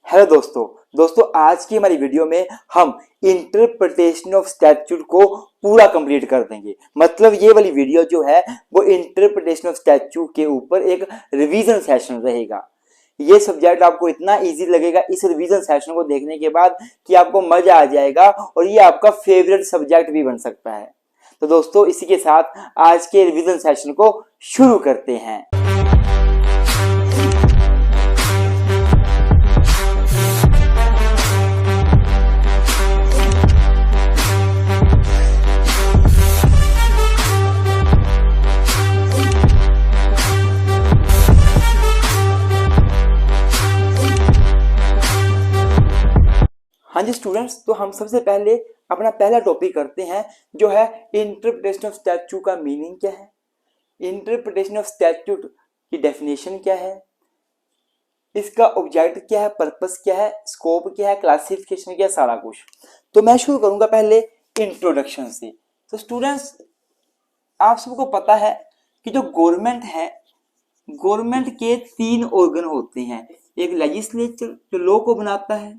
Hello दोस्तों आज की हमारी वीडियो में हम इंटरप्रिटेशन ऑफ स्टैट्यूट को पूरा कंप्लीट कर देंगे। मतलब ये वाली वीडियो जो है वो इंटरप्रिटेशन ऑफ स्टैट्यूट के ऊपर एक रिवीजन सेशन रहेगा। ये सब्जेक्ट आपको इतना इजी लगेगा इस रिवीजन सेशन को देखने के बाद कि आपको मजा आ जाएगा और ये आपका फेवरेट सब्जेक्ट भी बन सकता है। तो दोस्तों इसी के साथ आज के रिवीजन सेशन को शुरू करते हैं। हाँ जी स्टूडेंट्स, तो हम सबसे पहले अपना पहला टॉपिक करते हैं जो है इंटरप्रिटेशन ऑफ स्टैट्यूट का मीनिंग क्या है, इंटरप्रिटेशन ऑफ स्टैट्यूट की डेफिनेशन क्या है, इसका ऑब्जेक्ट क्या है, पर्पस क्या है, स्कोप क्या है, क्लासिफिकेशन क्या है, सारा कुछ। तो मैं शुरू करूंगा पहले इंट्रोडक्शन से। तो स्टूडेंट्स आप सबको पता है कि जो गवर्नमेंट है, गवर्नमेंट के तीन ऑर्गन होते हैं। एक लेजिस्लेचर जो लॉ को बनाता है,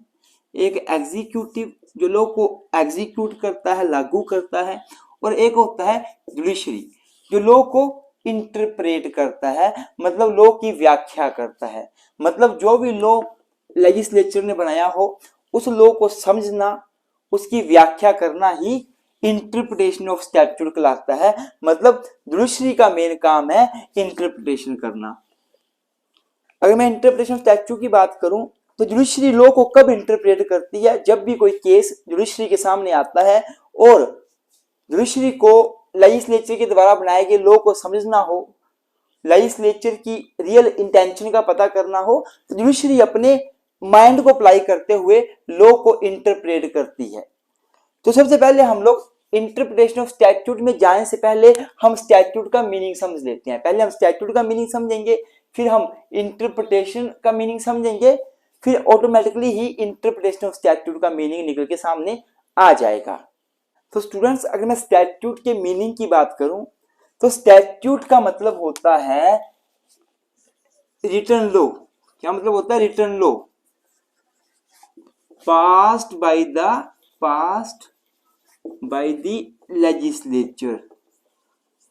एक एग्जीक्यूटिव जो लॉ को एग्जीक्यूट करता है, लागू करता है, और एक होता है जुडिशरी जो लॉ को इंटरप्रेट करता है, मतलब लॉ की व्याख्या करता है। मतलब जो भी लॉ लेजिस्लेचर ने बनाया हो उस लॉ को समझना, उसकी व्याख्या करना ही इंटरप्रिटेशन ऑफ स्टैट्यूट कहलाता है। मतलब जुडिशरी का मेन काम है इंटरप्रिटेशन करना। अगर मैं इंटरप्रिटेशन ऑफ स्टैट्यूट की बात करूं तो जुडिशरी लॉ को कब इंटरप्रेट करती है, जब भी कोई केस जुडिशरी के सामने आता है और जुडिशरी को लेजिस्लेचर के द्वारा बनाए गए लॉ को समझना हो, लेजिस्लेचर की रियल इंटेंशन का पता करना हो, तो जुडिशरी अपने माइंड को अप्लाई करते हुए लॉ को इंटरप्रेट करती है। तो सबसे पहले हम लोग इंटरप्रिटेशन ऑफ स्टैट्यूट में जाने से पहले हम स्टैट्यूट का मीनिंग समझ लेते हैं। पहले हम स्टैट्यूट का मीनिंग समझेंगे, फिर हम इंटरप्रिटेशन का मीनिंग समझेंगे, फिर automatically he interpretation of statute का मीनिंग निकल के सामने आ जाएगा। तो स्टूडेंट्स अगर मैं स्टैट्यूट के मीनिंग की बात करूं तो स्टैट्यूट का मतलब होता है रिटन लॉ। क्या मतलब होता है? Written law passed by the legislature.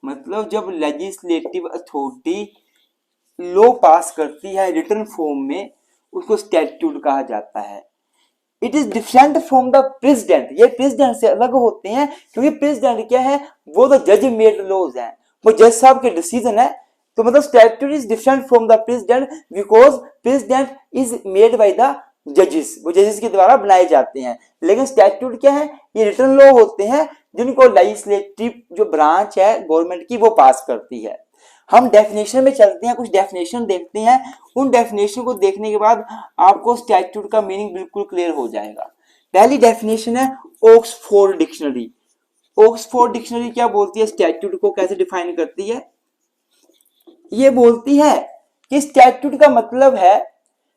मतलब जब लेजिस्लेटिव अथॉरिटी लॉ पास करती है रिटन फॉर्म में, उसको स्टैट्यूट कहा जाता है। It is different from the president. ये प्रेसिडेंट से अलग होते हैं क्योंकि प्रेसिडेंट क्या है, वो तो जज मेड लॉज हैं, वो जज साहब के डिसीजन है। तो मतलब statute is different from the president because president is made by the जजेस, वो जजेस के द्वारा बनाए जाते हैं। लेकिन स्टैट्यूट क्या है, ये रिटन लॉ होते हैं जिनको लेजिस्लेटिव जो ब्रांच है गवर्नमेंट की वो पास करती है। हम डेफिनेशन में चलते हैं, कुछ डेफिनेशन देखते हैं। उन डेफिनेशन को देखने के बाद आपको स्टैट्यूट का मीनिंग बिल्कुल क्लियर हो जाएगा। पहली डेफिनेशन है ऑक्सफोर्ड डिक्शनरी। ऑक्सफोर्ड डिक्शनरी क्या बोलती है, स्टैट्यूट को कैसे डिफाइन करती है? ये बोलती है कि स्टैट्यूट का मतलब है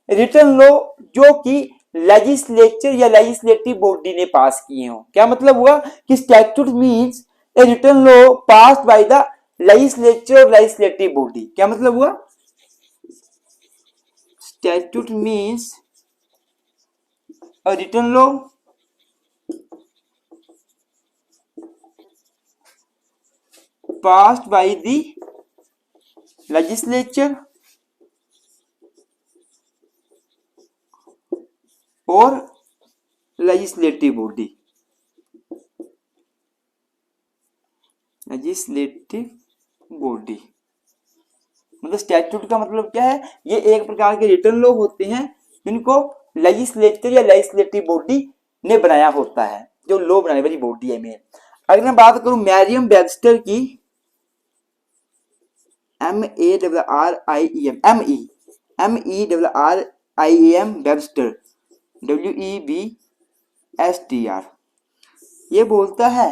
रिटन लॉ जो कि लेजिस्लेचर या लेजिस्लेटिव बॉडी ने पास किए हो। क्या मतलब हुआ कि statute means a written law passed by the legislature और लेजिस्लेटिव बॉडी। क्या मतलब हुआ? Statute means a written law passed by the legislature और legislative body। legislative body मतलब स्टैट्यूट का मतलब क्या है, ये एक प्रकार के रिटन लॉ होते हैं जिनको लेजिस्लेचर या लेजिस्लेटिव बॉडी ने बनाया होता है, जो लॉ बनाने वाली बॉडी है मेन। अगर मैं बात करूं मैरियम वेबस्टर की, MERRIAM वेबस्टर WEBSTR, ये बोलता है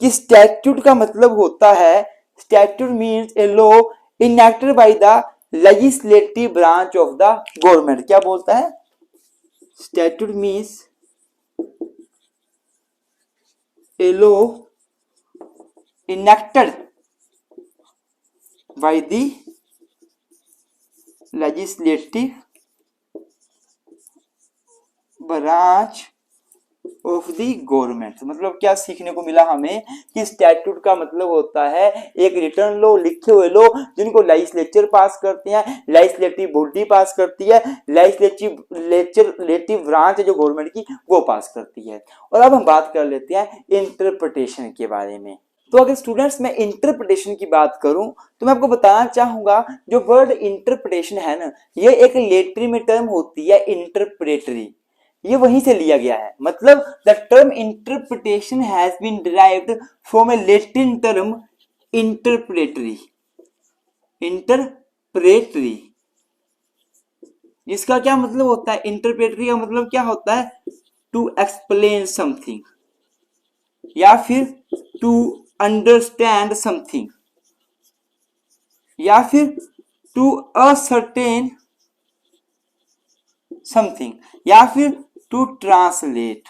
कि स्टैट्यूट का मतलब होता है, statute means a law enacted bye the legislative branch of the government. क्या बोलता है? Statute means a law enacted by the legislative branch of the government. मतलब क्या सीखने को मिला हमें कि स्टैट्यूट का मतलब होता है एक रिटर्न लॉ, लिखे हुए लॉ जिनको लेजिस्लेचर पास करते हैं, लेजिस्लेटिव बॉडी पास करती है, लेजिस्लेटिव ब्रांच जो गवर्नमेंट की वो पास करती है। और अब हम बात कर लेते हैं इंटरप्रिटेशन के बारे में। तो अगर स्टूडेंट्स मैं इंटरप्रिटेशन की बात करूं तो मैं आपको बताना चाहूंगा जो वर्ड इंटरप्रिटेशन है ना, ये एक लेटरी में टर्म होती है इंटरप्रेटरी, ये वहीं से लिया गया है। मतलब the term interpretation has been derived from a Latin term interpretari, interpretari जिसका क्या मतलब होता है, इंटरप्रेटरी का मतलब क्या होता है, टू एक्सप्लेन समथिंग या फिर टू अंडरस्टैंड समथिंग या फिर टू असर्टेन समथिंग या फिर टू ट्रांसलेट।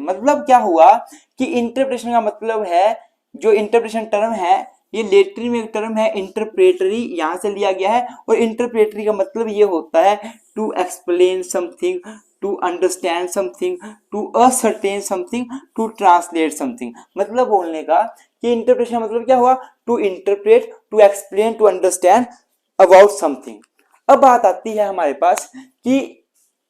मतलब क्या हुआ कि इंटरप्रिटेशन का मतलब है, जो इंटरप्रिटेशन टर्म है ये लेटरी में टर्म है इंटरप्रेटरी, यहां से लिया गया है। और इंटरप्रेटरी का मतलब ये होता है to explain something, to understand something, to ascertain something, to translate something. मतलब बोलने का कि इंटरप्रिटेशन का मतलब क्या हुआ, to interpret, to explain, to understand about something. अब बात आती है हमारे पास कि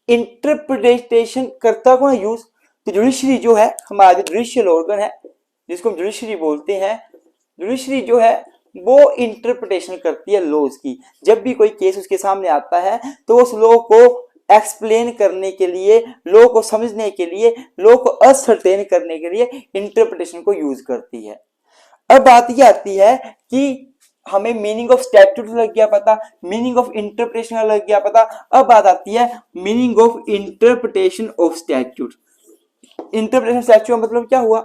इंटरप्रिटेशन करता कौन यूज, तो जुडिशरी जो है हमारा जो जुडिशियल ऑर्गन है जिसको हम जुडिशरी बोलते हैं, जुडिशरी जो है वो इंटरप्रिटेशन करती है लॉज की। जब भी कोई केस उसके सामने आता है तो उस लॉ को एक्सप्लेन करने के लिए, लॉ को समझने के लिए, लॉ को असर्टेन करने के लिए इंटरप्रिटेशन को यूज करती है। अब बात ये आती है कि हमें मीनिंग ऑफ स्टैट्यूट लग गया पता, मीनिंग ऑफ इंटरप्रिटेशन लग गया पता। अब बात आती है meaning of interpretation of statute. Interpretation statute का मतलब क्या हुआ,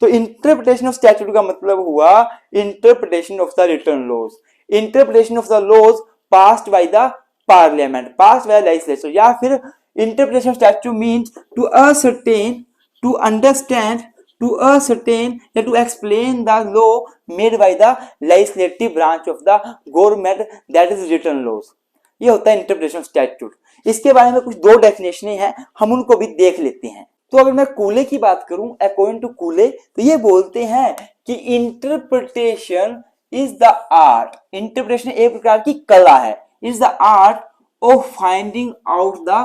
तो इंटरप्रिटेशन ऑफ स्टैट्यूट का मतलब हुआ interpretation of the written laws, interpretation of the laws passed by the parliament, passed by legislature. या फिर interpretation of statute means to ascertain, to understand, to ascertain या to explain the law made by the legislative branch of the government, that is written laws। ये होता है interpretation of statute. इसके बारे में कुछ दो डेफिनेशन हैं, हम उनको भी देख लेते हैं। तो अगर मैं कूले की बात करूं, अकॉर्डिंग टू कूले, तो ये बोलते हैं कि interpretation is the art, interpretation एक प्रकार की कला है, is the art of finding out the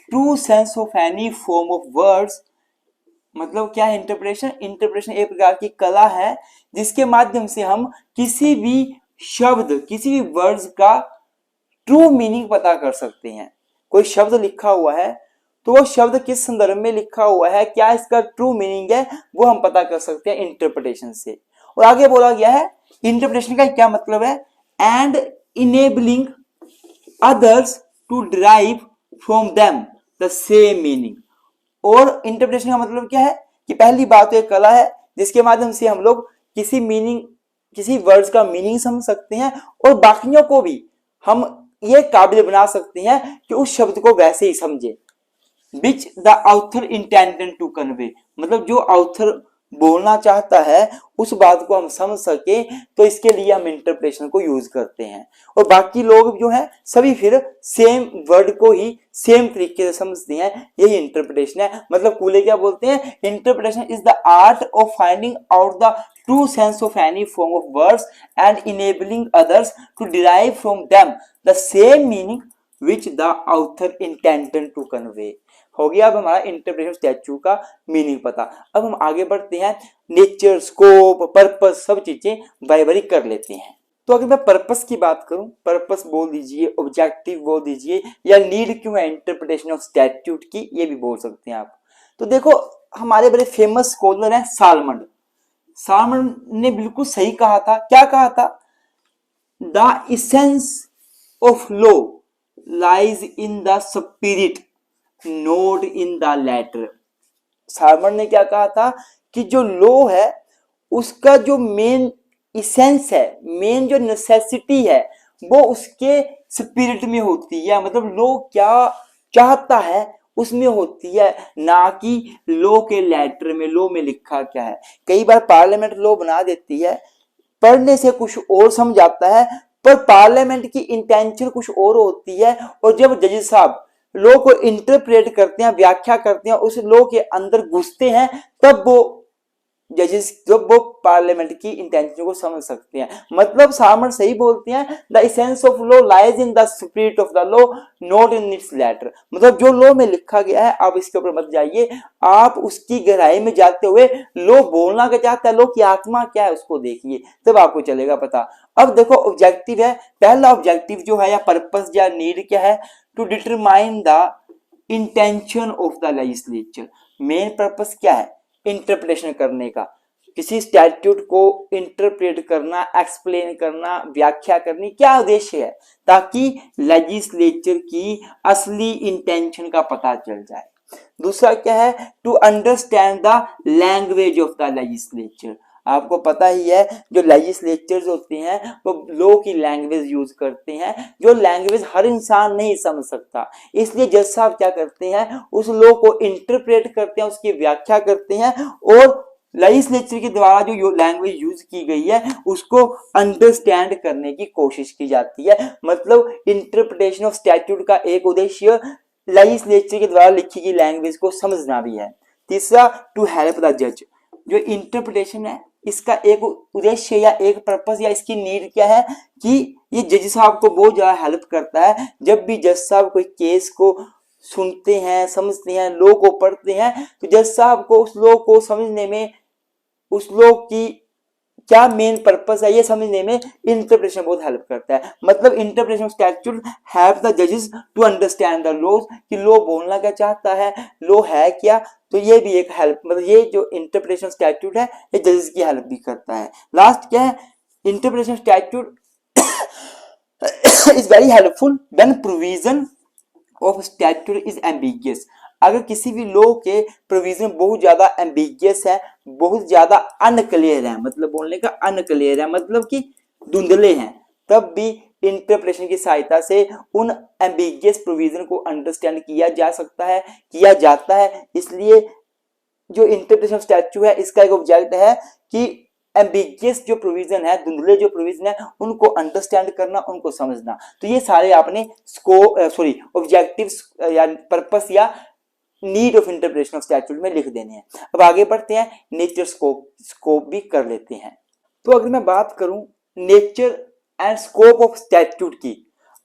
true sense of any form of words. मतलब क्या है इंटरप्रिटेशन, इंटरप्रिटेशन एक प्रकार की कला है जिसके माध्यम से हम किसी भी शब्द, किसी भी वर्ड्स का ट्रू मीनिंग पता कर सकते हैं। कोई शब्द लिखा हुआ है तो वो शब्द किस संदर्भ में लिखा हुआ है, क्या इसका ट्रू मीनिंग है, वो हम पता कर सकते हैं इंटरप्रिटेशन से। और आगे बोला गया है इंटरप्रिटेशन का क्या मतलब है, and enabling others to derive from them the same meaning. और इंटरप्रिटेशन का मतलब क्या है कि पहली बात तो एक कला है जिसके माध्यम से हम लोग किसी मीनिंग, किसी वर्ड्स का मीनिंग समझ सकते हैं और बाकियों को भी हम ये काबिल बना सकते हैं कि उस शब्द को वैसे ही समझे, which the author intended to convey. मतलब जो ऑथर बोलना चाहता है उस बात को हम समझ सके, तो इसके लिए हम इंटरप्रिटेशन को यूज करते हैं। और बाकी लोग जो है सभी फिर सेम वर्ड को ही सेम तरीके से समझते हैं, यही इंटरप्रिटेशन है। मतलब कूले क्या बोलते हैं, interpretation is the art of finding out the true sense of any form of words and enabling others to derive from them the same meaning which the author intended to convey. हो गया अब हमारा interpretation statue का meaning पता। अब हम आगे बढ़ते हैं, नेचर, स्कोप, पर्पस सब चीजें बारी बारी कर लेते हैं। तो अगर मैं पर्पस की बात करूं, पर्पस बोल दीजिए, ऑब्जेक्टिव बोल दीजिए, या नीड क्यों है इंटरप्रिटेशन ऑफ स्टैट्यूट की, ये भी बोल सकते हैं आप। तो देखो हमारे बड़े फेमस स्कॉलर हैं सालमंड, सालमंड ने बिल्कुल सही कहा था। क्या कहा था, the essence of law lies in the spirit not in the letter. Salmond ने क्या कहा था कि जो लॉ है उसका जो मेन इसेंस है, मेन जो नेसेसिटी है वो उसके स्पिरिट में होती है। मतलब लॉ क्या चाहता है उसमें होती है, ना कि लॉ के लेटर में, लॉ में लिखा क्या है। कई बार पार्लियामेंट लॉ बना देती है, पढ़ने से कुछ और समझ आता है पर पार्लियामेंट की इंटेंशन कुछ और होती है। और जब जज साहब लॉ को इंटरप्रेट करते हैं, व्याख्या करते हैं, उस लॉ के अंदर घुसते हैं, तब वो जजेस जब वो पार्लियामेंट की इंटेंशन को समझ सकते हैं। मतलब सामर सही बोलते हैं, the essence of law lies in the spirit of the law not in its letter. मतलब जो लॉ में लिखा गया है आप इसके ऊपर मत जाइए, आप उसकी गहराई में जाते हुए लॉ बोलना क्या चाहता है, लॉ की आत्मा क्या है उसको देखिए, तब आपको चलेगा पता। अब देखो ऑब्जेक्टिव है, पहला ऑब्जेक्टिव जो है या पर्पस या नीड क्या है, to determine the intention of the legislature. Main purpose क्या है, इंटरप्रिटेशन करने का, किसी स्टैट्यूट को इंटरप्रेट करना, एक्सप्लेन करना, व्याख्या करनी, क्या उद्देश्य है, ताकि लेजिस्लेचर की असली इंटेंशन का पता चल जाए। दूसरा क्या है, to understand the language of the legislature. आपको पता ही है जो लेजिस्लेचर्स होते हैं वो लॉ की लैंग्वेज यूज करते हैं, जो लैंग्वेज हर इंसान नहीं समझ सकता, इसलिए जज साहब क्या करते हैं, उस लॉ को इंटरप्रेट करते हैं, उसकी व्याख्या करते हैं, और लेजिस्लेचर के द्वारा जो लैंग्वेज यूज की गई है उसको अंडरस्टैंड करने की कोशिश की जाती है। मतलब इंटरप्रिटेशन ऑफ स्टैट्यूट का एक उद्देश्य लेजिस्लेचर के द्वारा लिखी गई लैंग्वेज को समझना भी है। तीसरा, टू हेल्प द जज। जो इंटरप्रिटेशन है इसका एक उद्देश्य या एक पर्पस या इसकी नीड क्या है कि ये जज साहब को बहुत ज्यादा हेल्प करता है। जब भी जज साहब कोई केस को सुनते हैं, समझते हैं, लॉ को पढ़ते हैं, तो जज साहब को उस लॉ को समझने में, उस लॉ की क्या मेन पर्पस है ये समझने में इंटरप्रिटेशन बहुत हेल्प करता है। मतलब interpretation of statute help the जजेस टू अंडरस्टैंड द लॉज, कि लॉ बोलना क्या चाहता है, लॉ है क्या, तो ये भी एक हेल्प, मतलब ये जो इंटरप्रिटेशन स्टैट्यूट है ये जजेस की हेल्प भी करता है। लास्ट क्या है, interpretation statute is very helpful when provision of statute is ambiguous. अगर किसी भी लॉ के प्रोविजन बहुत ज्यादा एम्बिगियस है, बहुत ज्यादा अनक्लियर है, मतलब बोलने का अनक्लियर है, मतलब कि धुंधले हैं, तब भी इंटरप्रिटेशन की सहायता से उन एम्बिगियस प्रोविजन को अंडरस्टैंड किया जा सकता है, किया जाता है। इसलिए जो इंटरप्रिटेशन ऑफ स्टैट्यूट है इसका एक ऑब्जेक्ट है कि एम्बिगियस जो प्रोविजन है, धुंधले जो प्रोविजन है, उनको अंडरस्टैंड करना, उनको समझना। तो ये सारे आपने ऑब्जेक्टिव्स या पर्पस या need of interpretation of statute में लिख देने हैं। अब आगे बढ़ते हैं, नेचर स्कोप भी कर लेते हैं। तो अगर मैं बात करूं nature and scope of statute की,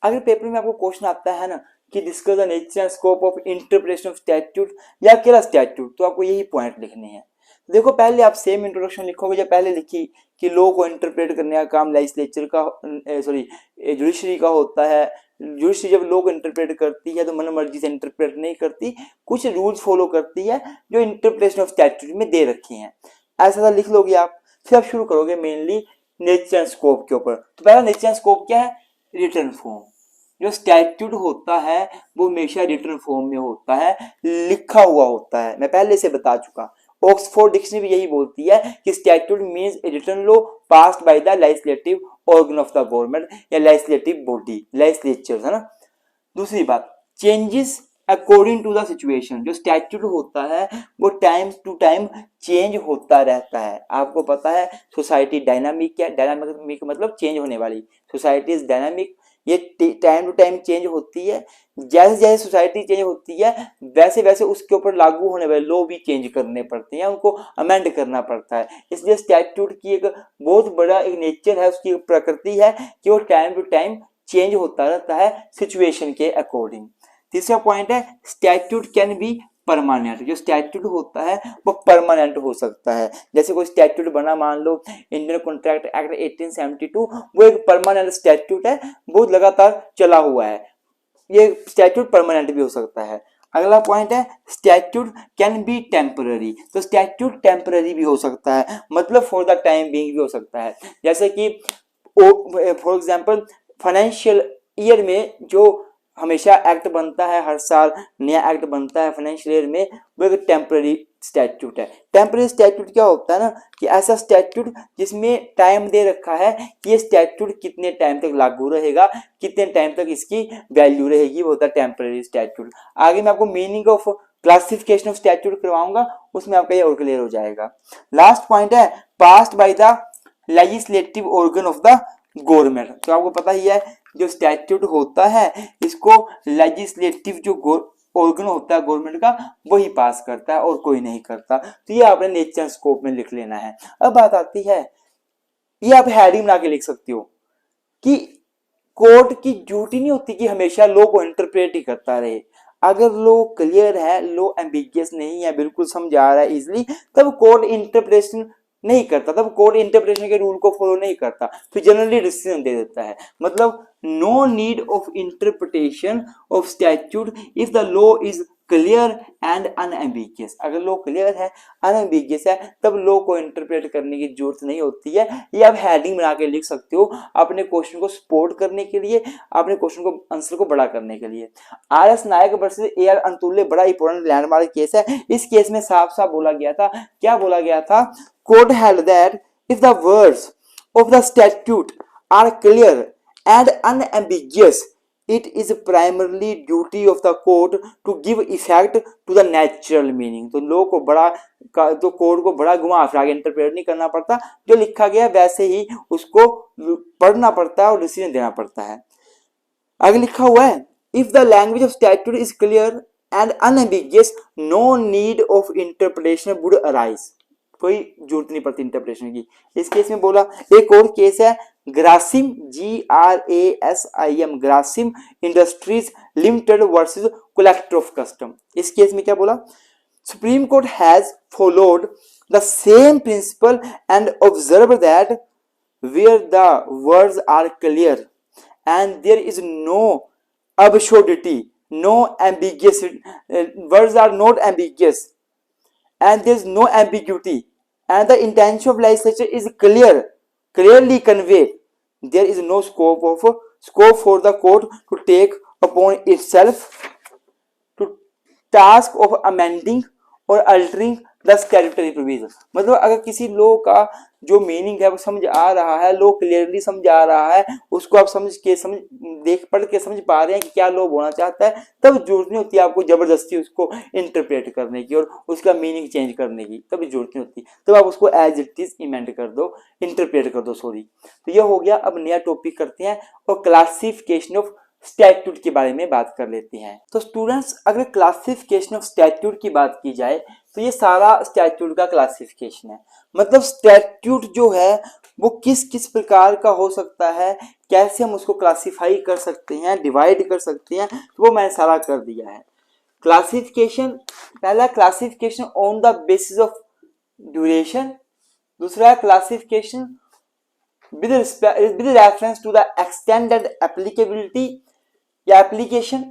अगर पेपर में आपको क्वेश्चन आता है ना कि discuss the nature and scope of interpretation of statute या अकेला स्टैट्यूट, तो आपको यही पॉइंट लिखने हैं। देखो पहले आप सेम इंट्रोडक्शन लिखोगे जो पहले लिखी कि लॉ को इंटरप्रेट करने का काम लेजिस्लेचर का जुडिशरी का होता है। जुडिशरी जब लॉ को इंटरप्रेट करती है तो मन मर्जी से इंटरप्रेट नहीं करती, कुछ रूल्स फॉलो करती है जो इंटरप्रिटेशन ऑफ स्टैट्यूट में दे रखे हैं। ऐसा लिख लोगे आप, फिर आप शुरू करोगे मेनली नेचर एंड स्कोप के ऊपर। तो पहला नेचर एंड स्कोप क्या है, रिटन फॉर्म। जो स्टैट्यूट होता है वो हमेशा रिटन फॉर्म में होता है, लिखा हुआ होता है, मैं पहले से बता चुका। ऑक्सफोर्ड डिक्शनरी भी यही बोलती है कि statute means a written law passed by the legislative organ of the government या लेजिस्लेटिव बॉडी, लेजिस्लेचर, है ना। दूसरी बात, changes according to the situation. जो स्टैट्यूट होता है वो टाइम टू टाइम चेंज होता रहता है। आपको पता है सोसाइटी डायनामिक है, डायनामिक मतलब चेंज होने वाली, सोसाइटी इज डायनामिक, ये टाइम टू टाइम चेंज होती है। जैसे जैसे सोसाइटी चेंज होती है वैसे वैसे उसके ऊपर लागू होने वाले लॉ भी चेंज करने पड़ते हैं, उनको अमेंड करना पड़ता है। इसलिए स्टैट्यूट की एक बहुत बड़ा एक नेचर है, उसकी प्रकृति है कि वो टाइम टू टाइम चेंज होता रहता है सिचुएशन के अकॉर्डिंग। तीसरा पॉइंट है, स्टैट्यूट कैन बी परमानेंट। जो स्टैट्यूट होता है वो परमानेंट हो सकता है। जैसे कोई स्टैट्यूट बना, मान लो इंडियन कॉन्ट्रैक्ट एक्ट 1872, वो एक परमानेंट स्टैट्यूट है, बहुत लगातार चला हुआ है, ये स्टैट्यूट परमानेंट भी हो सकता है। अगला पॉइंट है, स्टैट्यूट कैन बी टेम्पररी। तो स्टैट्यूट टेम्पररी भी हो सकता है, मतलब फॉर द टाइम बीइंग भी हो सकता है। जैसे कि फॉर एग्जांपल फाइनेंशियल ईयर में जो हमेशा एक्ट बनता है, हर साल नया एक्ट बनता है फाइनेंशियल ईयर में, वो एक टेम्पररी स्टैट्यूट है। टेम्पररी स्टैट्यूट क्या होता है ना कि ऐसा स्टैट्यूट जिसमें टाइम दे रखा है कि ये स्टैट्यूट कितने टाइम तक लागू रहेगा, कितने टाइम तक इसकी वैल्यू रहेगी, वो होता है टेम्पररी स्टैट्यूट। आगे मैं आपको meaning of classification of statute करवाऊंगा, उसमें आपका ये और क्लियर हो जाएगा। लास्ट पॉइंट है, passed by the legislative organ of the government. तो आपको पता ही है जो स्टैट्यूट होता है इसको लेजिस्लेटिव जो ऑर्गन होता है गवर्नमेंट का वही पास करता है और कोई नहीं करता। तो ये आपने नेचर स्कोप में लिख लेना है। अब बात आती है, ये आप हेडिंग बना के लिख सकते हो कि कोर्ट की ड्यूटी नहीं होती कि हमेशा लॉ को इंटरप्रेट ही करता रहे। अगर लॉ क्लियर है, लॉ एम्बिगियस नहीं है, बिल्कुल समझ आ रहा है इजिली, तब कोर्ट इंटरप्रेशन नहीं करता, तब कोर्ट इंटरप्रेशन के रूल को फॉलो नहीं करता, फिर जनरली डिसीजन दे देता है। मतलब no need of interpretation of statute if the law is clear and unambiguous. अगर लॉ क्लियर है, अनएम्बिगियस है, तब लॉ को इंटरप्रेट करने की जरूरत नहीं होती है। ये आप हेडिंग बना के लिख सकते हो अपने क्वेश्चन को सपोर्ट करने के लिए, अपने क्वेश्चन को आंसर को बड़ा करने के लिए। R S Nayak versus A R Antulay बड़ा इंपॉर्टेंट लैंडमार्क केस है। इस केस में साफ साफ बोला गया था, क्या बोला गया था? Court held that if the words of the statute are clear and unambiguous, it is primarily duty of the court to give effect to the natural meaning। तो लॉ को बड़ा तो कोर्ट को बड़ा घुमा फिरा के इंटरप्रेट नहीं करना पड़ता, जो लिखा गया वैसे ही उसको पढ़ना पड़ता है और डिसीजन देना पड़ता है। आगे लिखा हुआ है if the language of statute is clear and unambiguous no need of interpretation would arise. कोई जरूरत नहीं पड़ती इंटरप्रिटेशन की। इस केस में बोला, एक और केस है Grasim GRASIM Grasim Industries Limited versus collector of custom. इस केस में क्या बोला? Supreme Court has followed the same principle and observe that where the words are clear and there is no absurdity, no ambiguous, words are not ambiguous and there is no ambiguity and the intention of legislature is clearly conveyed, there is no scope for the court to take upon itself to task of amending or altering the statutory provision. मतलब अगर किसी law का जो meaning है वो समझ आ रहा है, लॉ क्लियरली समझ आ रहा है, उसको आप देख पढ़ के समझ पा रहे हैं कि क्या लॉ बोलना चाहता है, तब जरूरत नहीं होती आपको जबरदस्ती उसको इंटरप्रेट करने की और उसका मीनिंग चेंज करने की, तब जरूरत नहीं होती। तब आप उसको एज इट इज इमेंड कर दो, इंटरप्रेट कर दो, सॉरी। तो ये हो गया। अब नया टॉपिक करते हैं और क्लासिफिकेशन ऑफ स्टैट्यूट के बारे में बात कर लेते हैं। तो स्टूडेंट्स, अगर क्लासिफिकेशन ऑफ स्टैट्यूट की बात की जाए तो ये सारा स्टैट्यूट का क्लासिफिकेशन है। मतलब स्टैट्यूट जो है वो किस किस प्रकार का हो सकता है, कैसे हम उसको क्लासिफाई कर सकते हैं, डिवाइड कर सकते हैं, तो वो मैंने सारा कर दिया है। क्लासिफिकेशन, पहला classification on the basis of duration, दूसरा classification with reference to the extended applicability या application,